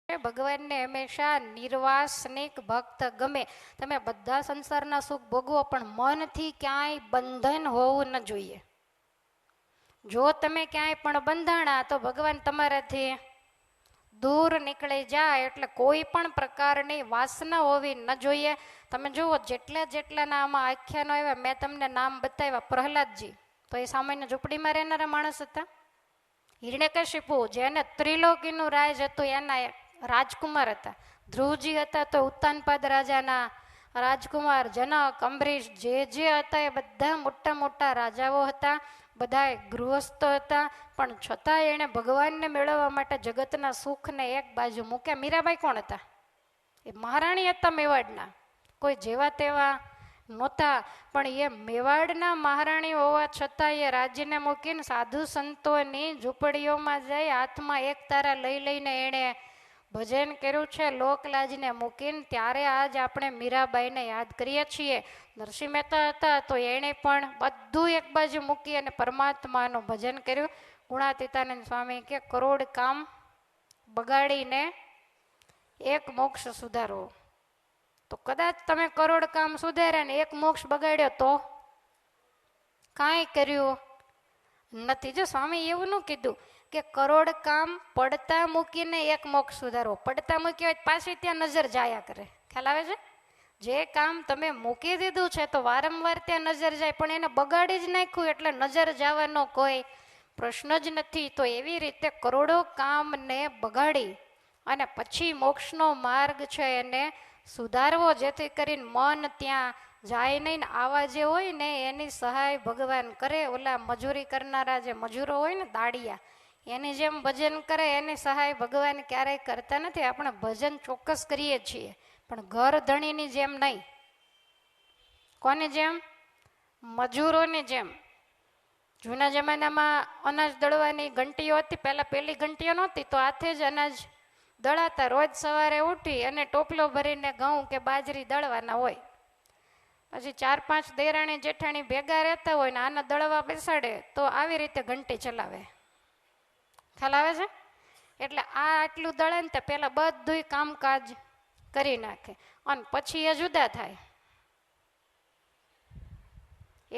ભગવાનને હંમેશા નિર્વાસનિક ભક્ત ગમે. તમે બધા સંસારના સુખ ભોગવો પણ મનથી ક્યાંય બંધન હોવું ન જોઈએ. જો તમે ક્યાંય પણ બંધાણા તો ભગવાન તમારાથી દૂર નીકળી જાય. એટલે કોઈ પણ પ્રકારની વાસના હોવી ન જોઈએ. તમે જુઓ જેટલાના આમાં આખ્યાનો આવ્યા, મેં તમને નામ બતાવ્યા. પ્રહલાદજી તો એ સામાન્ય ઝૂંપડીમાં રહેનારા માણસ હતા. હિરણ્યકશિપુ જેને ત્રિલોકીનું રાજ હતું એના રાજકુમાર હતા. ધ્રુવજી હતા તો ઉત્તાનપાદ રાજાના રાજકુમાર. જનક, અંબરીશ જે હતા એ બધા મોટા મોટા રાજાઓ હતા. બધા ગૃહસ્થો હતા. પણ છતાં એણે ભગવાનને મેળવવા માટે જગતના સુખને એક બાજુ મૂક્યા. મીરાબાઈ કોણ હતા? એ મહારાણી હતા મેવાડના. કોઈ જેવા તેવા નહોતા. પણ એ મેવાડના મહારાણી હોવા છતાં એ રાજ્યને મૂકીને સાધુ સંતોની ઝૂંપડીઓમાં જઈ હાથમાં એક તારા લઈને એણે ભજન કર્યું છે લોકલાજને મૂકીને. ત્યારે આજ આપણે મીરાબાઈને યાદ કરીએ છીએ. નરસિંહ મહેતા હતા તો એણે પણ બધું એક બાજુ મૂકી અને પરમાત્માનું ભજન કર્યું. ગુણાતીતાનંદ સ્વામી કે કરોડ કામ બગાડીને એક મોક્ષ સુધારો. તો કદાચ તમે કરોડ કામ સુધાર્યા ને એક મોક્ષ બગાડ્યો તો કાંઈ કર્યું નથી. જો સ્વામી એવું ન કીધું કે કરોડ કામ પડતા મૂકીને એક મોક્ષ સુધારો. પડતા મૂક્યા હોય પાછી ત્યાં નજર જાયા કરે. ખ્યાલ આવે છે? જે કામ તમે મૂકી દીધું છે તો વારંવાર ત્યાં નજર જાય, પણ એને બગાડી જ નાખ્યું એટલે નજર જવાનો કોઈ પ્રશ્ન જ નથી. તો એવી રીતે કરોડો કામને બગાડી અને પછી મોક્ષનો માર્ગ છે એને સુધારવો, જેથી કરીને મન ત્યાં જાય નહીં. ને આવા જે હોય ને એની સહાય ભગવાન કરે. ઓલા મજૂરી કરનારા જે મજૂરો હોય ને દાડિયા, એની જેમ ભજન કરે એની સહાય ભગવાન ક્યારેય કરતા નથી. આપણે ભજન ચોક્કસ કરીએ છીએ પણ ઘર ધણીની જેમ નહીં. કોની જેમ? મજૂરોની જેમ. જૂના જમાનામાં અનાજ દળવાની ઘંટીઓ હતી. પહેલાં પેલી ઘંટીઓ નહોતી તો હાથે જ અનાજ દળાતા. રોજ સવારે ઉઠી અને ટોપલો ભરીને ઘઉં કે બાજરી દળવાના હોય. પછી 4-5 દેરાણી જેઠાણી ભેગા રહેતા હોય ને આના દળવા બેસાડે તો આવી રીતે ઘંટી ચલાવે. ખ્યાલ આવે છે? એટલે આ આટલું દળે ને તે પહેલાં બધું કામકાજ કરી નાખે અને પછી એ જુદા થાય.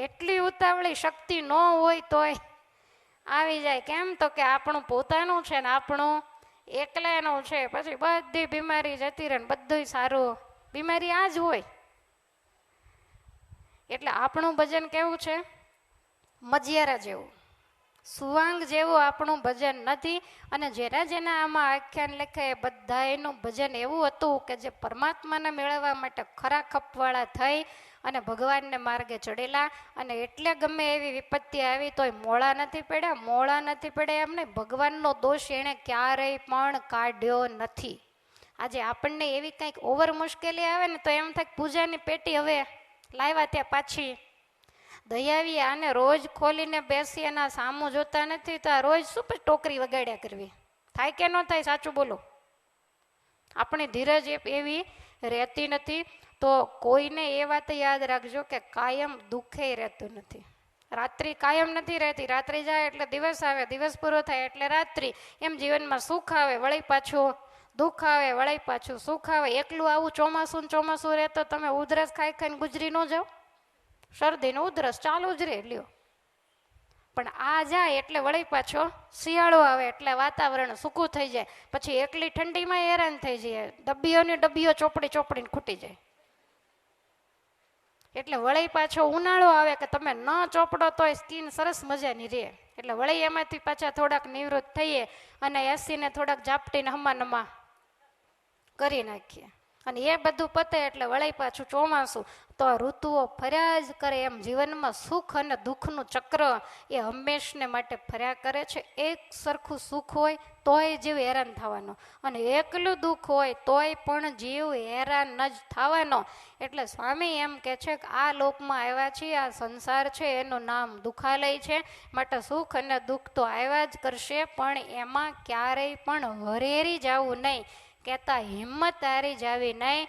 એટલી ઉતાવળી શક્તિ ન હોય તોય આવી જાય. કેમ? તો કે આપણું પોતાનું છે ને આપણું એકલાનું છે. પછી બધી બીમારી જતી રહે ને બધું સારું. બીમારી આ જ હોય. એટલે આપણું ભજન કેવું છે? મજિયારા જેવું, સુવાંગ જેવું આપણું ભજન નથી. અને જેના આમાં આખ્યાન લખાય એ બધાનું ભજન એવું હતું કે જે પરમાત્માને મેળવવા માટે ખરા ખપવાળા થઈ અને ભગવાનને માર્ગે ચડેલા. અને એટલે ગમે એવી વિપત્તિ આવી તોય મોળા નથી પડ્યા. મોળા નથી પડ્યા એમ નહીં, ભગવાનનો દોષ એણે ક્યારેય પણ કાઢ્યો નથી. આજે આપણને એવી કંઈક ઓવર મુશ્કેલી આવે ને તો એમ થાય પૂજાની પેટી હવે લાવ્યા ત્યાં પાછી દયાવી. આને રોજ ખોલીને બેસી એના સામું જોતા નથી તો આ રોજ શું પછી ટોકરી વગાડ્યા કરવી? થાય કે ન થાય? સાચું બોલો. આપણી ધીરજ એવી રહેતી નથી. તો કોઈને એ વાત યાદ રાખજો કે કાયમ દુઃખે રહેતું નથી. રાત્રિ કાયમ નથી રહેતી. રાત્રિ જાય એટલે દિવસ આવે, દિવસ પૂરો થાય એટલે રાત્રિ. એમ જીવનમાં સુખ આવે વળી પાછું દુઃખ આવે, વળી પાછું સુખ આવે. એકલું આવું ચોમાસું રહે તો તમે ઉધરસ ખાઈ ખાઈને ગુજરી ન જાઓ? શરદીને ઉધરસ ચાલુ જ રહે લ્યો. પણ આ જાય એટલે વળી પાછો શિયાળો આવે એટલે વાતાવરણ સૂકું થઈ જાય. પછી એકલી ઠંડીમાં હેરાન થઈ જાય. ડબ્બીઓ ચોપડીને ખૂટી જાય. એટલે વળી પાછો ઉનાળો આવે કે તમે ન ચોપડો તોય સ્કીન સરસ મજાની રહે. એટલે વળી એમાંથી પાછા થોડાક નિવૃત્ત થઈએ અને એસીને થોડાક ઝાપટીને હમા કરી નાખીએ. અને એ બધું પતે એટલે વળી પાછું ચોમાસું. તો આ ઋતુઓ ફર્યા જ કરે. એમ જીવનમાં સુખ અને દુઃખનું ચક્ર એ હંમેશને માટે ફર્યા કરે છે. એક સરખું સુખ હોય તોય જીવ હેરાન થવાનો અને એકલું દુઃખ હોય તોય પણ જીવ હેરાન જ થવાનો. એટલે સ્વામી એમ કે છે કે આ લોકમાં આવ્યા છીએ, આ સંસાર છે એનું નામ દુઃખાલય છે. માટે સુખ અને દુઃખ તો આવ્યા જ કરશે પણ એમાં ક્યારેય પણ હરેરી જવું નહીં. કહેતા હિંમત હારી જાવી નહીં.